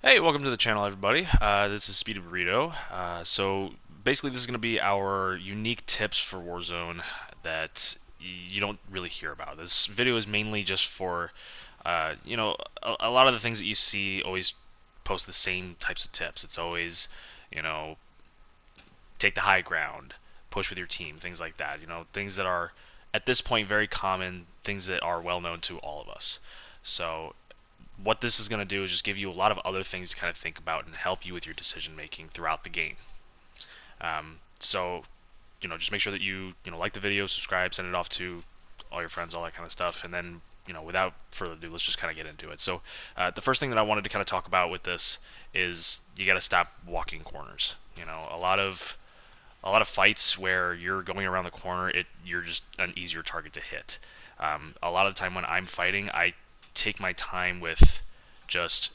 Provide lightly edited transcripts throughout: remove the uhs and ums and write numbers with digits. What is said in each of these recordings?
Hey, welcome to the channel, everybody. This is Speedy Burrito. So basically, this is going to be our unique tips for Warzone that you don't really hear about. This video is mainly just for, a lot of the things that you see always post the same types of tips. It's always, you know, take the high ground, push with your team, things like that. Things that are at this point very common, things that are well known to all of us. So what this is going to do is just give you a lot of other things to kind of think about and help you with your decision making throughout the game. So, just make sure that you like the video, subscribe, send it off to all your friends, all that kind of stuff, and then without further ado, let's just kind of get into it. So, the first thing that I wanted to kind of talk about with this is you got to stop walking corners. A lot of fights where you're going around the corner, you're just an easier target to hit. A lot of the time when I'm fighting, I take my time with just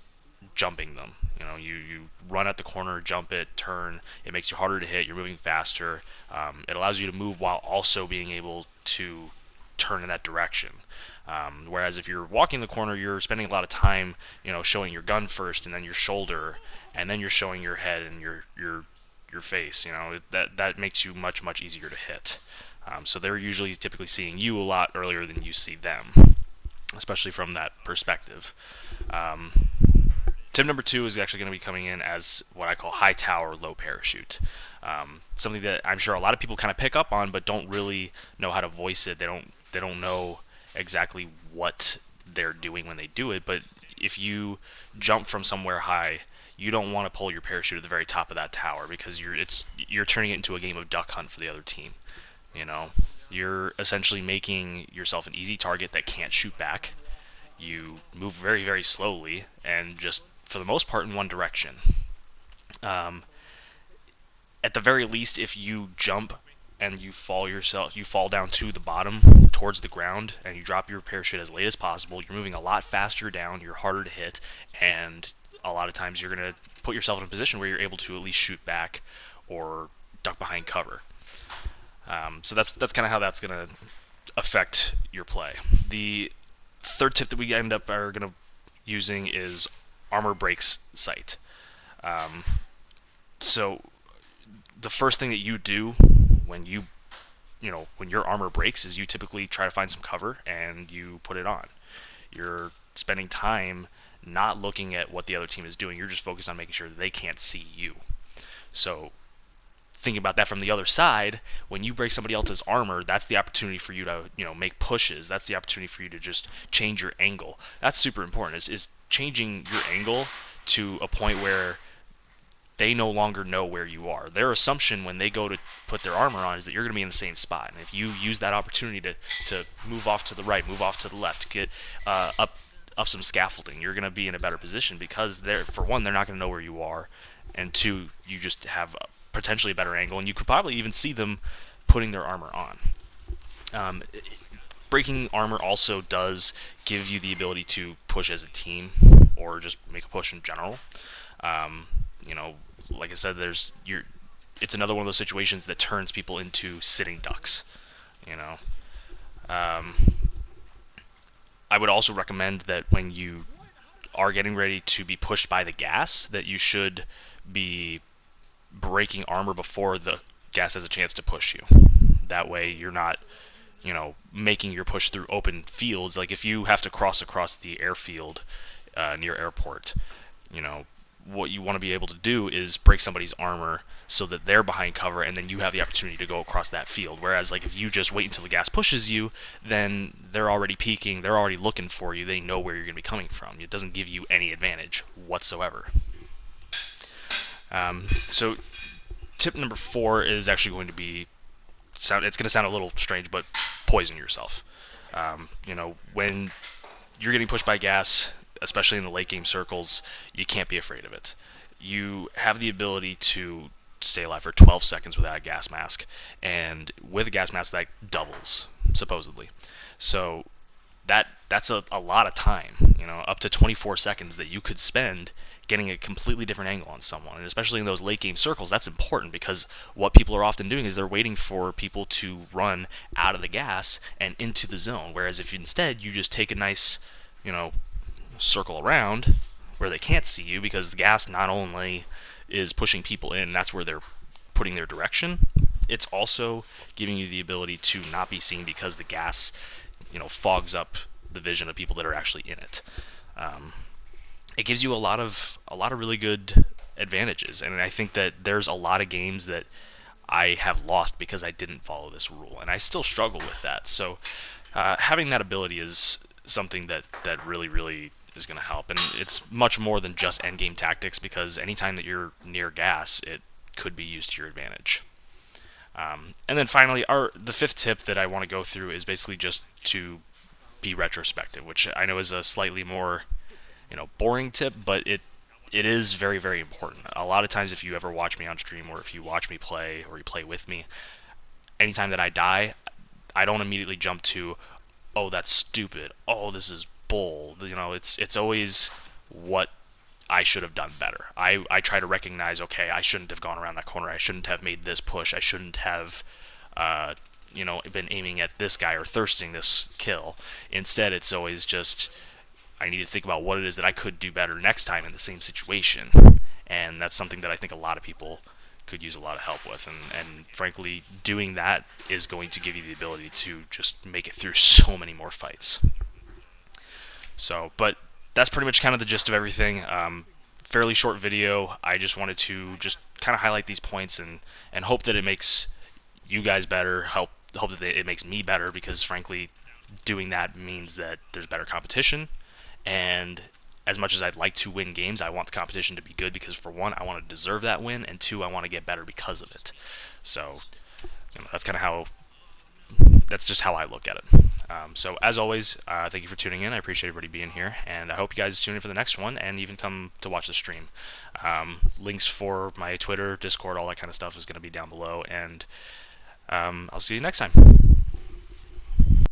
jumping them. You run at the corner, jump it, turn. It makes you harder to hit. You're moving faster. It allows you to move while also being able to turn in that direction. Whereas if you're walking the corner, you're spending a lot of time, showing your gun first, and then your shoulder, and then you're showing your head and your face. That makes you much easier to hit. So they're usually typically seeing you a lot earlier than you see them, especially from that perspective. Tip number 2 is actually going to be coming in as what I call high tower, low parachute. Something that I'm sure a lot of people kind of pick up on, but don't really know how to voice it. They don't know exactly what they're doing when they do it. But if you jump from somewhere high, you don't want to pull your parachute at the very top of that tower because you're turning it into a game of duck hunt for the other team. You're essentially making yourself an easy target that can't shoot back. You move very slowly and just for the most part in one direction. At the very least, if you jump and you fall down to the bottom towards the ground and you drop your parachute as late as possible, you're moving a lot faster down, you're harder to hit, and a lot of times you're going to put yourself in a position where you're able to at least shoot back or duck behind cover. So that's kind of how that's going to affect your play. The third tip that we are going to using is armor breaks sight. So the first thing that you do when when your armor breaks is you typically try to find some cover and you put it on. You're spending time not looking at what the other team is doing. You're just focused on making sure that they can't see you. So thinking about that from the other side, when you break somebody else's armor, that's the opportunity for you to make pushes. That's the opportunity for you to just change your angle. That's super important. Is changing your angle to a point where they no longer know where you are. Their assumption when they go to put their armor on is that you're going to be in the same spot. And if you use that opportunity to move off to the right, move off to the left, get up some scaffolding, you're going to be in a better position because for one, they're not going to know where you are, and two, you just have potentially a better angle, and you could probably even see them putting their armor on. Breaking armor also does give you the ability to push as a team or just make a push in general. Like I said, it's another one of those situations that turns people into sitting ducks. I would also recommend that when you are getting ready to be pushed by the gas, that you should be breaking armor before the gas has a chance to push you. That way you're not, making your push through open fields. Like if you have to cross across the airfield near airport, what you want to be able to do is break somebody's armor so that they're behind cover and then you have the opportunity to go across that field. Whereas like if you just wait until the gas pushes you, then they're already peeking, they're already looking for you, they know where you're going to be coming from. It doesn't give you any advantage whatsoever. So tip number 4 is actually going to be it's going to sound a little strange, but poison yourself. When you're getting pushed by gas, especially in the late game circles, you can't be afraid of it. You have the ability to stay alive for 12 seconds without a gas mask, and with a gas mask that doubles supposedly. So that's a lot of time, up to 24 seconds that you could spend getting a completely different angle on someone. And especially in those late game circles, that's important because what people are often doing is they're waiting for people to run out of the gas and into the zone. Whereas if instead you just take a nice, circle around, where they can't see you, because the gas not only is pushing people in, that's where they're putting their direction, it's also giving you the ability to not be seen because the gas, fogs up the vision of people that are actually in it. Um, it gives you a lot of really good advantages, and I think that there's a lot of games that I have lost because I didn't follow this rule, and I still struggle with that. So having that ability is something that really, really is going to help, and it's much more than just endgame tactics, because anytime that you're near gas, it could be used to your advantage. And then finally, the fifth tip that I want to go through is basically just to be retrospective, which I know is a slightly more boring tip, but it is very, very important. A lot of times, if you ever watch me on stream, or if you watch me play, or you play with me, anytime that I die, I don't immediately jump to, oh, that's stupid, oh, this is bull. It's always what I should have done better. I try to recognize, okay, I shouldn't have gone around that corner, I shouldn't have made this push, I shouldn't have been aiming at this guy or thirsting this kill. Instead, it's always just, I need to think about what it is that I could do better next time in the same situation. And that's something that I think a lot of people could use a lot of help with. And frankly, doing that is going to give you the ability to just make it through so many more fights. So, but that's pretty much kind of the gist of everything. Fairly short video. I just wanted to just kind of highlight these points and hope that it makes you guys better. Hope that it makes me better, because frankly, doing that means that there's better competition. And as much as I'd like to win games, I want the competition to be good, because for one, I want to deserve that win, and two, I want to get better because of it. So that's kind of that's just how I look at it. So as always, thank you for tuning in. I appreciate everybody being here, and I hope you guys tune in for the next one, and even come to watch the stream. Links for my Twitter, Discord, all that kind of stuff is going to be down below, and I'll see you next time.